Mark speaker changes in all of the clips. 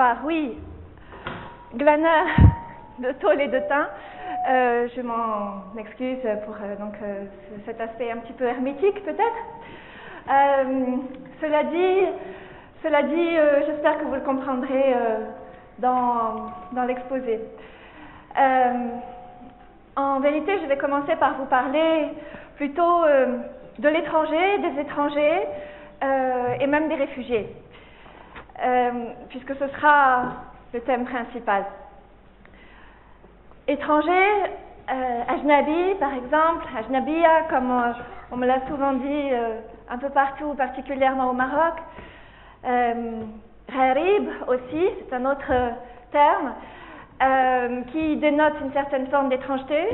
Speaker 1: soir, oui. Glaneur de tôle et de thym. Je m'en excuse pour cet aspect un petit peu hermétique peut-être. Cela dit, j'espère que vous le comprendrez dans l'exposé. En vérité, je vais commencer par vous parler plutôt de l'étranger, des étrangers et même des réfugiés, puisque ce sera le thème principal. Étrangers, ajnabi par exemple, ajnabiya comme on me l'a souvent dit un peu partout, particulièrement au Maroc. Gharib aussi, c'est un autre terme qui dénote une certaine forme d'étrangeté,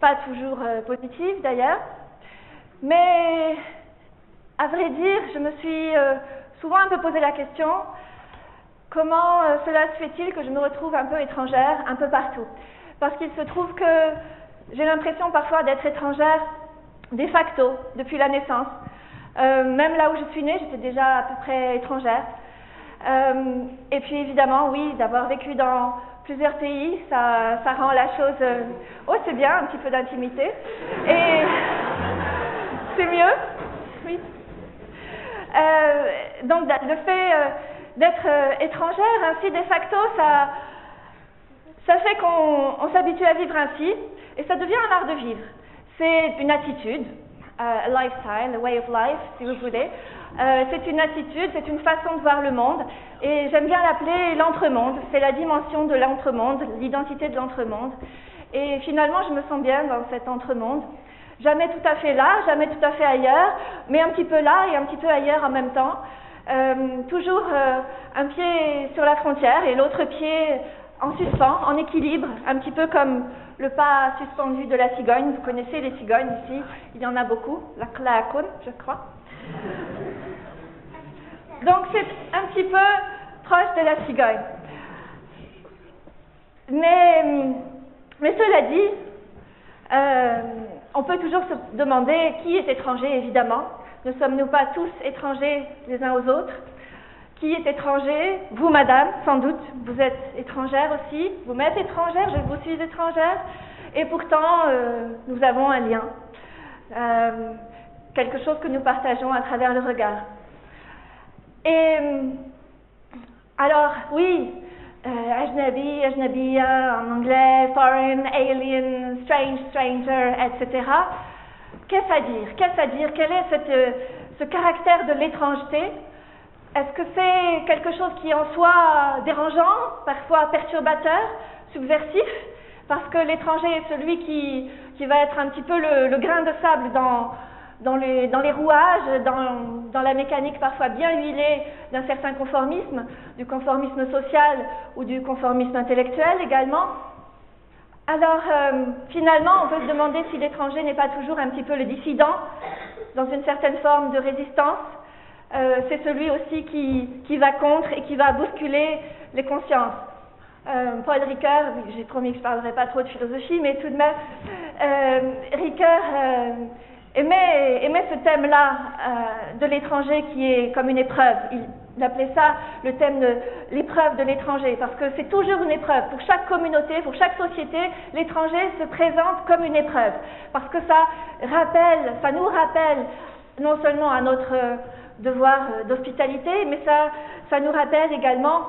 Speaker 1: pas toujours positive d'ailleurs. Mais à vrai dire, je me suis souvent un peu posé la question, comment cela se fait-il que je me retrouve un peu étrangère un peu partout? Parce qu'il se trouve que j'ai l'impression parfois d'être étrangère de facto, depuis la naissance. Même là où je suis née, j'étais déjà à peu près étrangère. Et puis évidemment, oui, d'avoir vécu dans plusieurs pays, ça rend la chose... oh, c'est bien, un petit peu d'intimité. Et c'est mieux, oui. Donc le fait d'être étrangère, ainsi de facto, ça fait qu'on s'habitue à vivre ainsi, et ça devient un art de vivre. C'est une attitude, a lifestyle, a way of life, si vous voulez. C'est une attitude, c'est une façon de voir le monde, et j'aime bien l'appeler l'entremonde. C'est la dimension de l'entremonde, l'identité de l'entremonde. Et finalement, je me sens bien dans cet entremonde. Jamais tout à fait là, jamais tout à fait ailleurs, mais un petit peu là et un petit peu ailleurs en même temps. Toujours un pied sur la frontière et l'autre pied en suspens, en équilibre, un petit peu comme le pas suspendu de la cigogne. Vous connaissez les cigognes ici, il y en a beaucoup, la clacoun, je crois. Donc c'est un petit peu proche de la cigogne. Mais cela dit, on peut toujours se demander qui est étranger, évidemment. Ne sommes-nous pas tous étrangers les uns aux autres? Qui est étranger? Vous, madame, sans doute, vous êtes étrangère aussi. Vous m'êtes étrangère, je vous suis étrangère. Et pourtant, nous avons un lien. Quelque chose que nous partageons à travers le regard. Et alors, oui, ajnabi, ajnabiya en anglais, foreign, alien, strange, stranger, etc. Qu'est-ce à dire? Qu'est-ce à dire? Quel est ce caractère de l'étrangeté? Est-ce que c'est quelque chose qui est en soi dérangeant, parfois perturbateur, subversif? Parce que l'étranger est celui qui va être un petit peu le grain de sable dans les rouages, dans la mécanique parfois bien huilée d'un certain conformisme, du conformisme social ou du conformisme intellectuel également. Alors, finalement, on peut se demander si l'étranger n'est pas toujours un petit peu le dissident, dans une certaine forme de résistance. C'est celui aussi qui va contre et qui va bousculer les consciences. Paul Ricoeur, j'ai promis que je ne parlerai pas trop de philosophie, mais tout de même, Ricoeur aimait ce thème-là de l'étranger qui est comme une épreuve. Il appelait ça le thème de l'épreuve de l'étranger, parce que c'est toujours une épreuve. Pour chaque communauté, pour chaque société, l'étranger se présente comme une épreuve, parce que ça nous rappelle non seulement à notre devoir d'hospitalité, mais ça nous rappelle également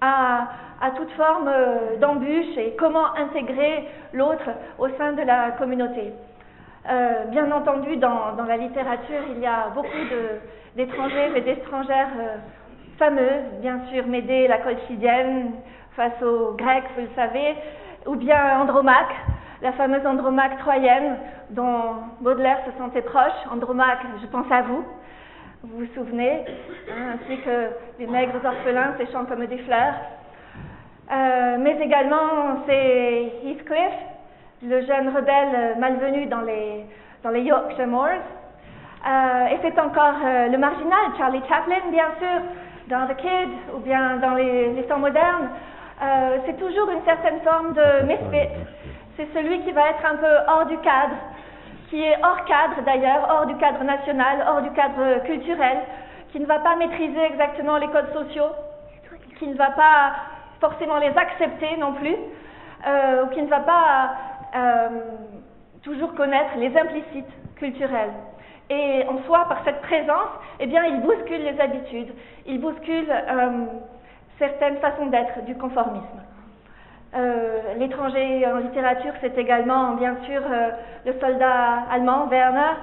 Speaker 1: à toute forme d'embûche et comment intégrer l'autre au sein de la communauté. Bien entendu, dans la littérature, il y a beaucoup d'étrangers et d'étrangères fameuses, bien sûr Médée, la Colchidienne, face aux Grecs, vous le savez, ou bien Andromaque, la fameuse Andromaque troyenne, dont Baudelaire se sentait proche. Andromaque, je pense à vous. Vous vous souvenez, ainsi que les maigres orphelins séchant comme des fleurs. Mais également, c'est Heathcliff, le jeune rebelle malvenu dans les Yorkshire Moors. Et c'est encore le marginal, Charlie Chaplin, bien sûr, dans The Kid, ou bien dans les temps modernes. C'est toujours une certaine forme de misfit. C'est celui qui va être un peu hors du cadre, qui est hors cadre d'ailleurs, hors du cadre national, hors du cadre culturel, qui ne va pas maîtriser exactement les codes sociaux, qui ne va pas forcément les accepter non plus, ou qui ne va pas toujours connaître les implicites culturels. Et en soi, par cette présence, eh bien, il bouscule les habitudes, il bouscule certaines façons d'être du conformisme. L'étranger en littérature, c'est également, bien sûr, le soldat allemand, Werner,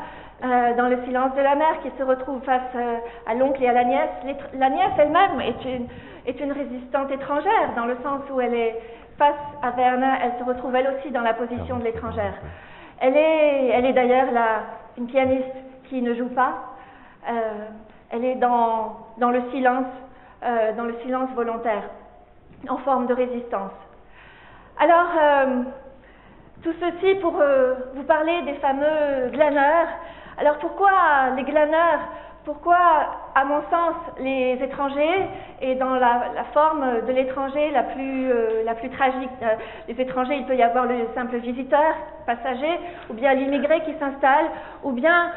Speaker 1: dans Le silence de la mer, qui se retrouve face à l'oncle et à la nièce. La nièce elle-même est une résistante étrangère, dans le sens où elle est face à Werner, elle se retrouve elle aussi dans la position de l'étrangère. Elle est d'ailleurs une pianiste qui ne joue pas. Elle est dans le silence volontaire, en forme de résistance. Alors, tout ceci pour vous parler des fameux glaneurs. Alors, pourquoi les glaneurs? Pourquoi, à mon sens, les étrangers, et dans la forme de l'étranger la plus tragique, les étrangers, il peut y avoir le simple visiteur, passager, ou bien l'immigré qui s'installe, ou bien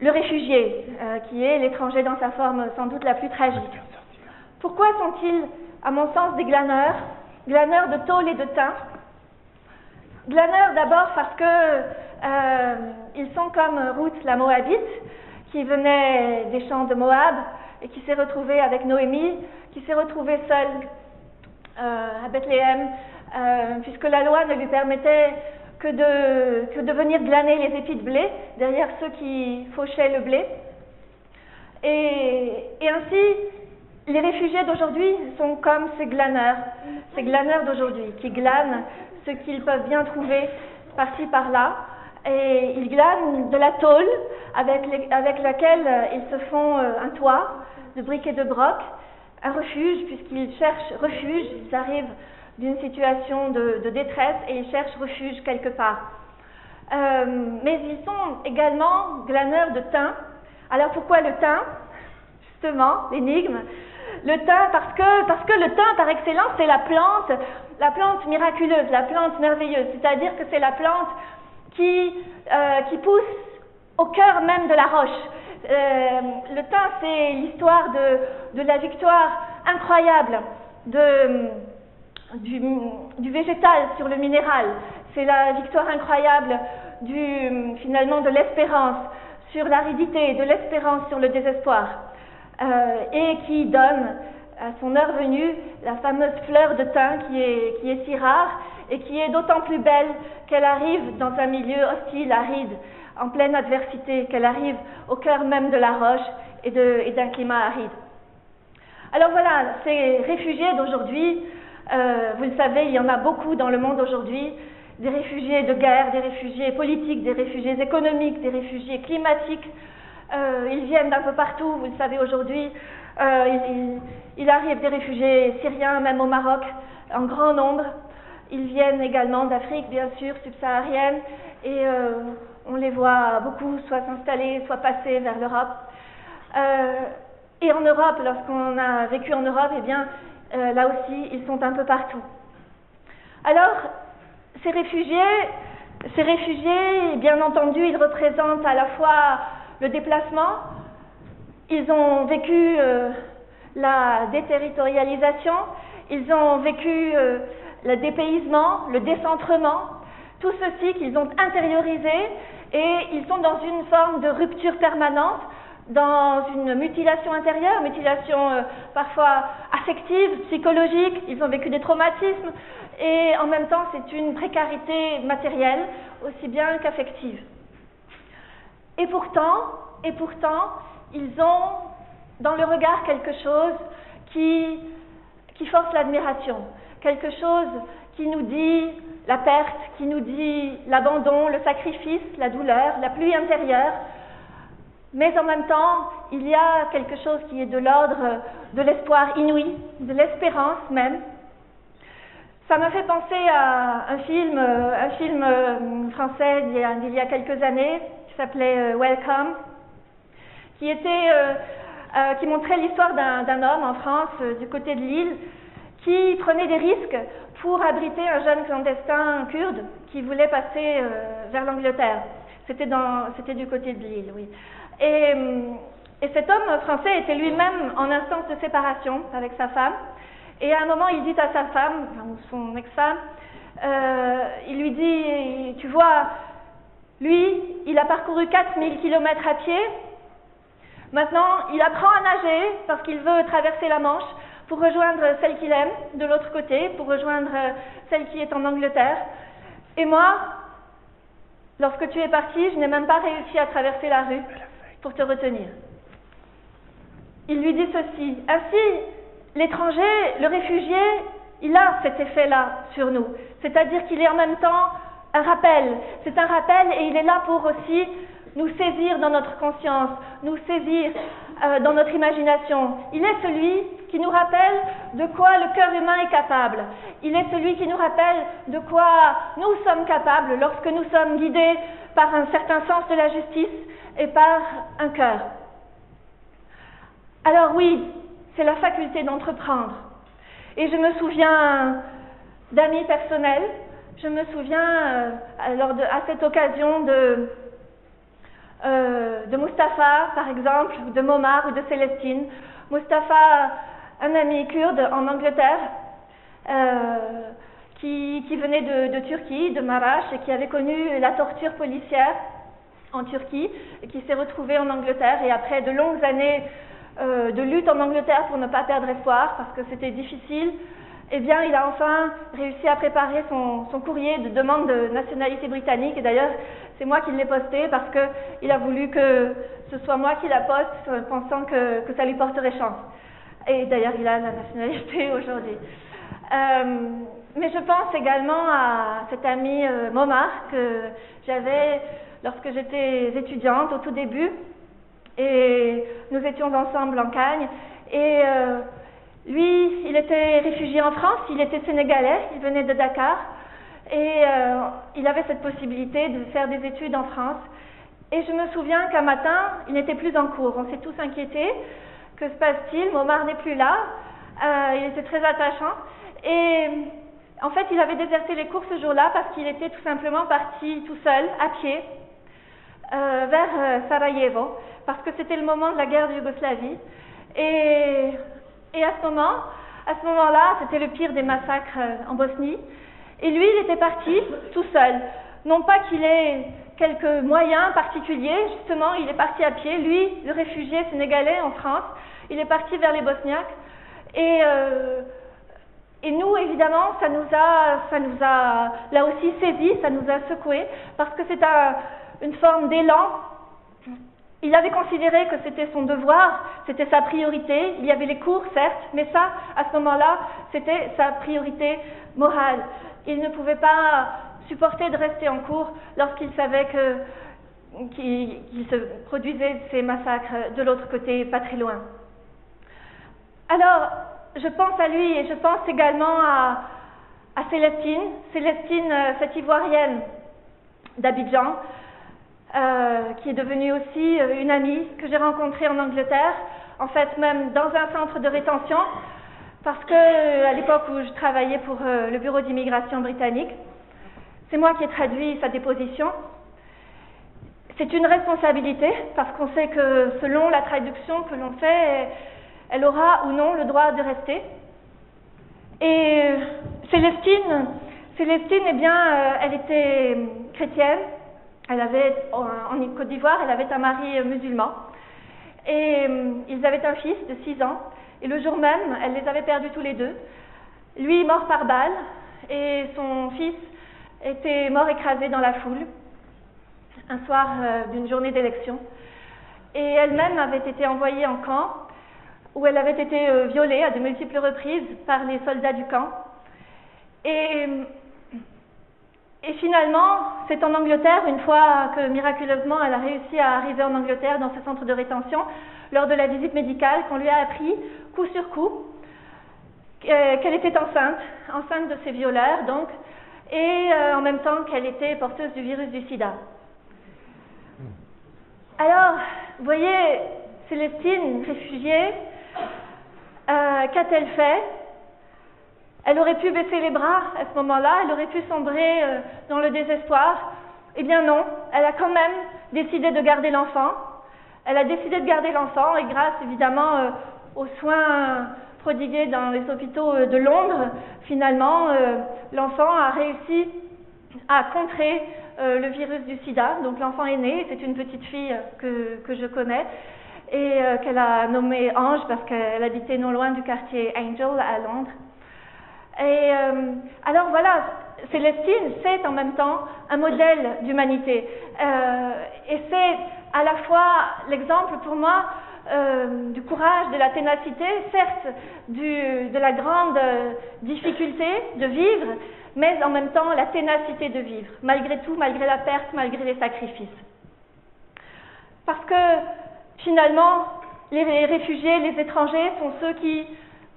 Speaker 1: le réfugié, qui est l'étranger dans sa forme sans doute la plus tragique. Pourquoi sont-ils, à mon sens, des glaneurs? Glaneurs de tôle et de thym. Glaneurs d'abord parce que ils sont comme Ruth la Moabite, qui venait des champs de Moab et qui s'est retrouvée avec Noémie, qui s'est retrouvée seule à Bethléem, puisque la loi ne lui permettait que de venir glaner les épis de blé derrière ceux qui fauchaient le blé. Et ainsi, les réfugiés d'aujourd'hui sont comme ces glaneurs d'aujourd'hui, qui glanent ce qu'ils peuvent bien trouver par-ci par-là, et ils glanent de la tôle avec laquelle ils se font un toit de briques et de broc, un refuge, puisqu'ils cherchent refuge, ils arrivent d'une situation de détresse et ils cherchent refuge quelque part. Mais ils sont également glaneurs de thym. Alors pourquoi le thym? Justement, l'énigme. Le thym, parce que le thym, par excellence, c'est la plante miraculeuse, la plante merveilleuse, c'est-à-dire que c'est la plante qui pousse au cœur même de la roche. Le thym, c'est l'histoire de la victoire incroyable du végétal sur le minéral. C'est la victoire incroyable finalement de l'espérance sur l'aridité, de l'espérance sur le désespoir, et qui donne à son heure venue la fameuse fleur de thym qui est si rare et qui est d'autant plus belle qu'elle arrive dans un milieu hostile, aride, en pleine adversité, qu'elle arrive au cœur même de la roche et d'un climat aride. Alors voilà, ces réfugiés d'aujourd'hui, vous le savez, il y en a beaucoup dans le monde aujourd'hui, des réfugiés de guerre, des réfugiés politiques, des réfugiés économiques, des réfugiés climatiques. Ils viennent d'un peu partout, vous le savez aujourd'hui. Il arrive des réfugiés syriens, même au Maroc, en grand nombre. Ils viennent également d'Afrique, bien sûr, subsaharienne, et on les voit beaucoup soit s'installer, soit passer vers l'Europe. Et en Europe, lorsqu'on a vécu en Europe, eh bien, là aussi, ils sont un peu partout. Alors, ces réfugiés, bien entendu, ils représentent à la fois le déplacement, ils ont vécu la déterritorialisation, ils ont vécu le dépaysement, le décentrement, tout ceci qu'ils ont intériorisé, et ils sont dans une forme de rupture permanente, dans une mutilation intérieure, mutilation parfois affective, psychologique, ils ont vécu des traumatismes, et en même temps c'est une précarité matérielle, aussi bien qu'affective. Et pourtant, ils ont dans le regard quelque chose qui force l'admiration, quelque chose qui nous dit la perte, qui nous dit l'abandon, le sacrifice, la douleur, la pluie intérieure. Mais en même temps, il y a quelque chose qui est de l'ordre de l'espoir inouï, de l'espérance même. Ça m'a fait penser à un film français d'il y a quelques années, qui s'appelait Welcome, qui montrait l'histoire d'un homme en France, du côté de Lille, qui prenait des risques pour abriter un jeune clandestin kurde qui voulait passer vers l'Angleterre. C'était du côté de Lille, oui. Et cet homme français était lui-même en instance de séparation avec sa femme. Et à un moment, il dit à sa femme, ou son ex-femme, il lui dit, tu vois, lui, il a parcouru 4000 km à pied. Maintenant, il apprend à nager parce qu'il veut traverser la Manche pour rejoindre celle qu'il aime de l'autre côté, pour rejoindre celle qui est en Angleterre. Et moi, lorsque tu es parti, je n'ai même pas réussi à traverser la rue pour te retenir. Il lui dit ceci, ainsi, l'étranger, le réfugié, il a cet effet-là sur nous. C'est-à-dire qu'il est en même temps un rappel. C'est un rappel et il est là pour aussi nous saisir dans notre conscience, nous saisir dans notre imagination. Il est celui qui nous rappelle de quoi le cœur humain est capable. Il est celui qui nous rappelle de quoi nous sommes capables lorsque nous sommes guidés par un certain sens de la justice et par un cœur. Alors oui, c'est la faculté d'entreprendre. Et je me souviens d'amis personnels, je me souviens à cette occasion de Mustapha, par exemple, ou de Momar ou de Célestine. Mustapha, un ami kurde en Angleterre, qui venait de Turquie, de Maraş, et qui avait connu la torture policière en Turquie, et qui s'est retrouvé en Angleterre, et après de longues années de lutte en Angleterre pour ne pas perdre espoir, parce que c'était difficile, eh bien, il a enfin réussi à préparer son courrier de demande de nationalité britannique. Et d'ailleurs, c'est moi qui l'ai posté parce qu'il a voulu que ce soit moi qui la poste, pensant que ça lui porterait chance. Et d'ailleurs, il a la nationalité aujourd'hui. Mais je pense également à cet ami Momar que j'avais lorsque j'étais étudiante au tout début. Et nous étions ensemble en Cagne. Et lui, il était réfugié en France, il était sénégalais, il venait de Dakar. Et il avait cette possibilité de faire des études en France. Et je me souviens qu'un matin, il n'était plus en cours. On s'est tous inquiétés. Que se passe-t-il? Momar n'est plus là. Il était très attachant. Et en fait, il avait déserté les cours ce jour-là parce qu'il était tout simplement parti tout seul, à pied, vers Sarajevo, parce que c'était le moment de la guerre de Yougoslavie. Et à ce moment-là, c'était le pire des massacres en Bosnie. Et lui, il était parti tout seul. Non pas qu'il ait quelques moyens particuliers, justement, il est parti à pied. Lui, le réfugié sénégalais en France, il est parti vers les Bosniaques. Et nous, évidemment, ça nous a là aussi saisi, ça nous a secoué, parce que c'est une forme d'élan. Il avait considéré que c'était son devoir, c'était sa priorité. Il y avait les cours, certes, mais ça, à ce moment-là, c'était sa priorité morale. Il ne pouvait pas supporter de rester en cours lorsqu'il savait qu'il se produisait ces massacres de l'autre côté, pas très loin. Alors, je pense à lui et je pense également à Célestine, cette Ivoirienne d'Abidjan, qui est devenue aussi une amie que j'ai rencontrée en Angleterre, en fait même dans un centre de rétention, parce que à l'époque où je travaillais pour le bureau d'immigration britannique, c'est moi qui ai traduit sa déposition. C'est une responsabilité, parce qu'on sait que selon la traduction que l'on fait, elle aura ou non le droit de rester. Et Célestine, eh bien, elle était chrétienne. Elle avait, en Côte d'Ivoire, elle avait un mari musulman. Et ils avaient un fils de 6 ans. Et le jour même, elle les avait perdus tous les deux. Lui mort par balle et son fils était mort écrasé dans la foule un soir d'une journée d'élection. Et elle-même avait été envoyée en camp où elle avait été violée à de multiples reprises par les soldats du camp. Et finalement, c'est en Angleterre, une fois que miraculeusement elle a réussi à arriver en Angleterre dans ce centre de rétention, lors de la visite médicale, qu'on lui a appris, coup sur coup, qu'elle était enceinte de ses violeurs, donc, et en même temps qu'elle était porteuse du virus du sida. Alors, vous voyez, Célestine, réfugiée, qu'a-t-elle fait? Elle aurait pu baisser les bras à ce moment-là, elle aurait pu sombrer dans le désespoir. Eh bien non, elle a quand même décidé de garder l'enfant. Elle a décidé de garder l'enfant et grâce évidemment aux soins prodigué dans les hôpitaux de Londres, finalement, l'enfant a réussi à contrer le virus du sida. Donc l'enfant est né, c'est une petite fille que je connais, et qu'elle a nommée Ange parce qu'elle habitait non loin du quartier Angel à Londres. Et alors voilà, Célestine, c'est en même temps un modèle d'humanité. Et c'est à la fois l'exemple pour moi du courage, de la ténacité, certes de la grande difficulté de vivre, mais en même temps la ténacité de vivre, malgré tout, malgré la perte, malgré les sacrifices. Parce que finalement, les réfugiés, les étrangers sont ceux qui,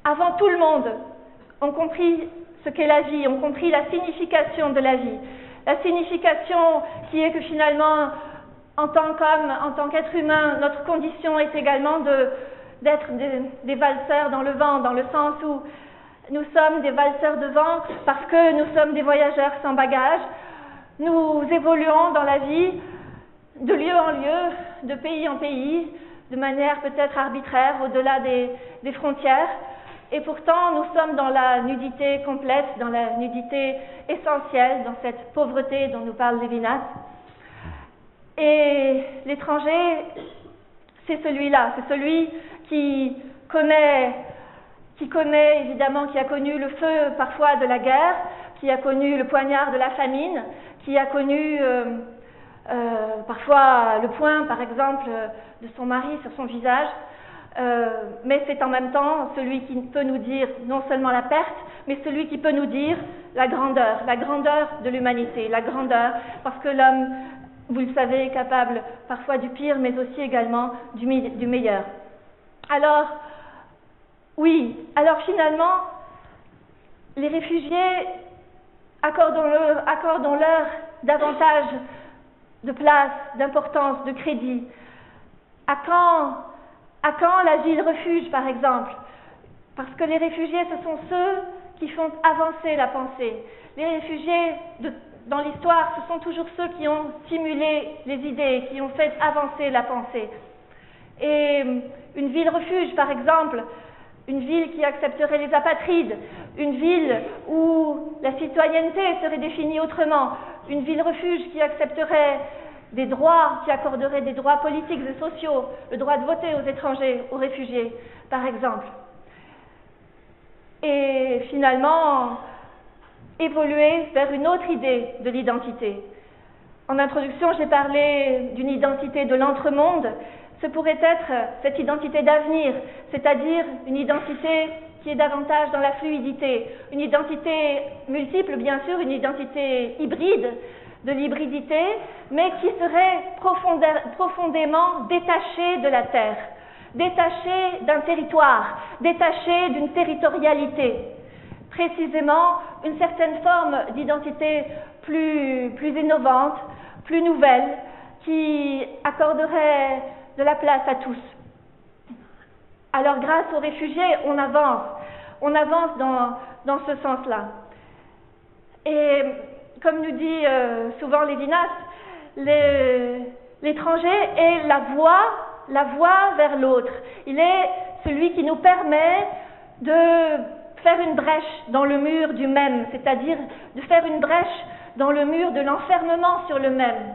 Speaker 1: avant tout le monde, ont compris ce qu'est la vie, ont compris la signification de la vie. La signification qui est que finalement, en tant qu'homme, en tant qu'être humain, notre condition est également d'être des valseurs dans le vent, dans le sens où nous sommes des valseurs de vent parce que nous sommes des voyageurs sans bagages. Nous évoluons dans la vie de lieu en lieu, de pays en pays, de manière peut-être arbitraire, au-delà des frontières. Et pourtant, nous sommes dans la nudité complète, dans la nudité essentielle, dans cette pauvreté dont nous parle Lévinas. Et l'étranger, c'est celui-là, c'est celui qui connaît évidemment, qui a connu le feu parfois de la guerre, qui a connu le poignard de la famine, qui a connu parfois le poing, par exemple, de son mari sur son visage. Mais c'est en même temps celui qui peut nous dire non seulement la perte, mais celui qui peut nous dire la grandeur de l'humanité, la grandeur, parce que l'homme, vous le savez, est capable parfois du pire, mais aussi également du meilleur. Alors, oui, alors finalement, les réfugiés, accordons-leur davantage de place, d'importance, de crédit. À quand l'asile refuge, par exemple? Parce que les réfugiés, ce sont ceux qui font avancer la pensée. Les réfugiés, dans l'histoire, ce sont toujours ceux qui ont stimulé les idées, qui ont fait avancer la pensée. Et une ville refuge, par exemple, une ville qui accepterait les apatrides, une ville où la citoyenneté serait définie autrement, une ville refuge qui accepterait des droits, qui accorderait des droits politiques et sociaux, le droit de voter aux étrangers, aux réfugiés, par exemple. Et finalement, évoluer vers une autre idée de l'identité. En introduction, j'ai parlé d'une identité de l'entremonde. Ce pourrait être cette identité d'avenir, c'est-à-dire une identité qui est davantage dans la fluidité, une identité multiple, bien sûr, une identité hybride, de l'hybridité, mais qui serait profondément détachée de la terre, détachée d'un territoire, détachée d'une territorialité. Précisément, une certaine forme d'identité plus innovante, plus nouvelle, qui accorderait de la place à tous. Alors, grâce aux réfugiés, on avance dans ce sens-là. Et comme nous dit souvent Lévinas, l'étranger est la voie vers l'autre. Il est celui qui nous permet de faire une brèche dans le mur du même, c'est-à-dire de faire une brèche dans le mur de l'enfermement sur le même,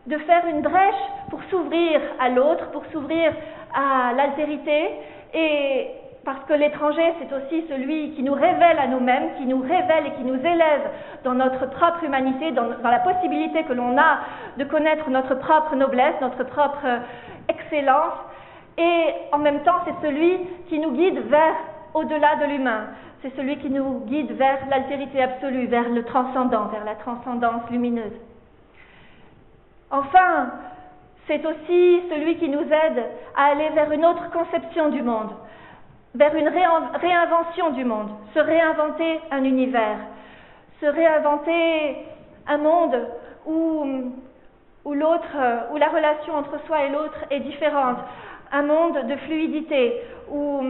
Speaker 1: de faire une brèche pour s'ouvrir à l'autre, pour s'ouvrir à l'altérité, et parce que l'étranger, c'est aussi celui qui nous révèle à nous-mêmes, qui nous révèle et qui nous élève dans notre propre humanité, dans la possibilité que l'on a de connaître notre propre noblesse, notre propre excellence, et en même temps, c'est celui qui nous guide vers au-delà de l'humain. C'est celui qui nous guide vers l'altérité absolue, vers le transcendant, vers la transcendance lumineuse. Enfin, c'est aussi celui qui nous aide à aller vers une autre conception du monde, vers une réinvention du monde, se réinventer un univers, se réinventer un monde où la relation entre soi et l'autre est différente, un monde de fluidité, où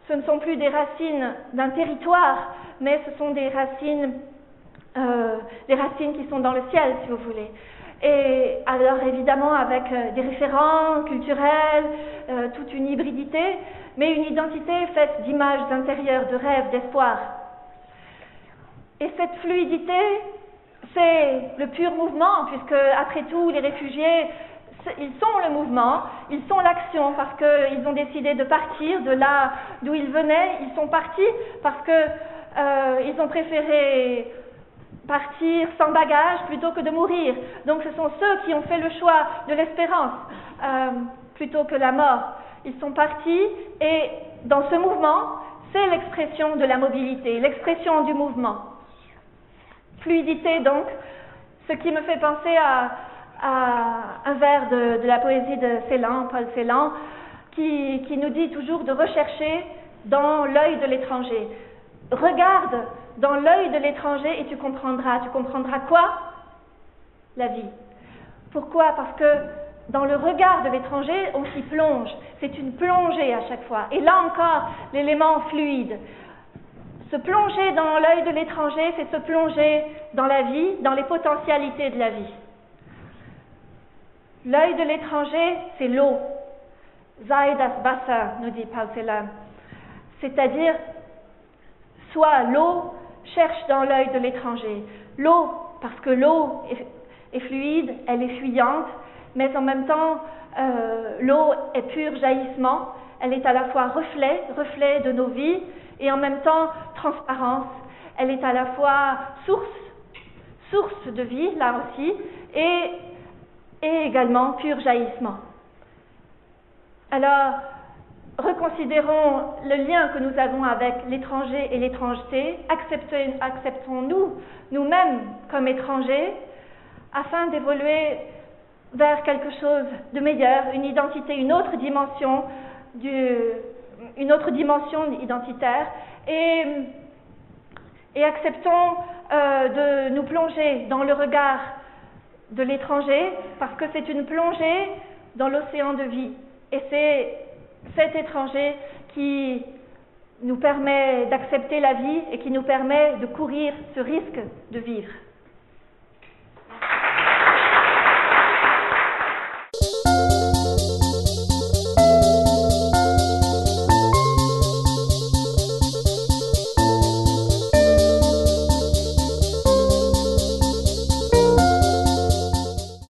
Speaker 1: ce ne sont plus des racines d'un territoire, mais ce sont des racines qui sont dans le ciel, si vous voulez. Et alors évidemment avec des référents culturels, toute une hybridité, mais une identité faite d'images intérieures, de rêves, d'espoir. Et cette fluidité, c'est le pur mouvement, puisque après tout, les réfugiés, ils sont le mouvement, ils sont l'action, parce qu'ils ont décidé de partir de là d'où ils venaient. Ils sont partis parce qu'ils ont préféré partir sans bagage plutôt que de mourir. Donc ce sont ceux qui ont fait le choix de l'espérance plutôt que la mort. Ils sont partis et dans ce mouvement, c'est l'expression de la mobilité, l'expression du mouvement. Fluidité donc, ce qui me fait penser à un vers de la poésie de Celan, Paul Celan, qui nous dit toujours de rechercher dans l'œil de l'étranger. Regarde dans l'œil de l'étranger et tu comprendras. Tu comprendras quoi? La vie. Pourquoi? Parce que dans le regard de l'étranger, on s'y plonge. C'est une plongée à chaque fois. Et là encore, l'élément fluide. Se plonger dans l'œil de l'étranger, c'est se plonger dans la vie, dans les potentialités de la vie. L'œil de l'étranger, c'est l'eau. Sei das Wasser, nous dit Paul Celan. C'est-à-dire, soit l'eau, cherche dans l'œil de l'étranger. L'eau, parce que l'eau est fluide, elle est fuyante, mais en même temps, l'eau est pur jaillissement. Elle est à la fois reflet de nos vies, et en même temps transparence. Elle est à la fois source de vie, là aussi, et également pur jaillissement. Alors, reconsidérons le lien que nous avons avec l'étranger et l'étrangeté. Acceptons-nous nous-mêmes comme étrangers afin d'évoluer vers quelque chose de meilleur, une identité, une autre dimension identitaire, et acceptons de nous plonger dans le regard de l'étranger, parce que c'est une plongée dans l'océan de vie. Et c'est cet étranger qui nous permet d'accepter la vie et qui nous permet de courir ce risque de vivre.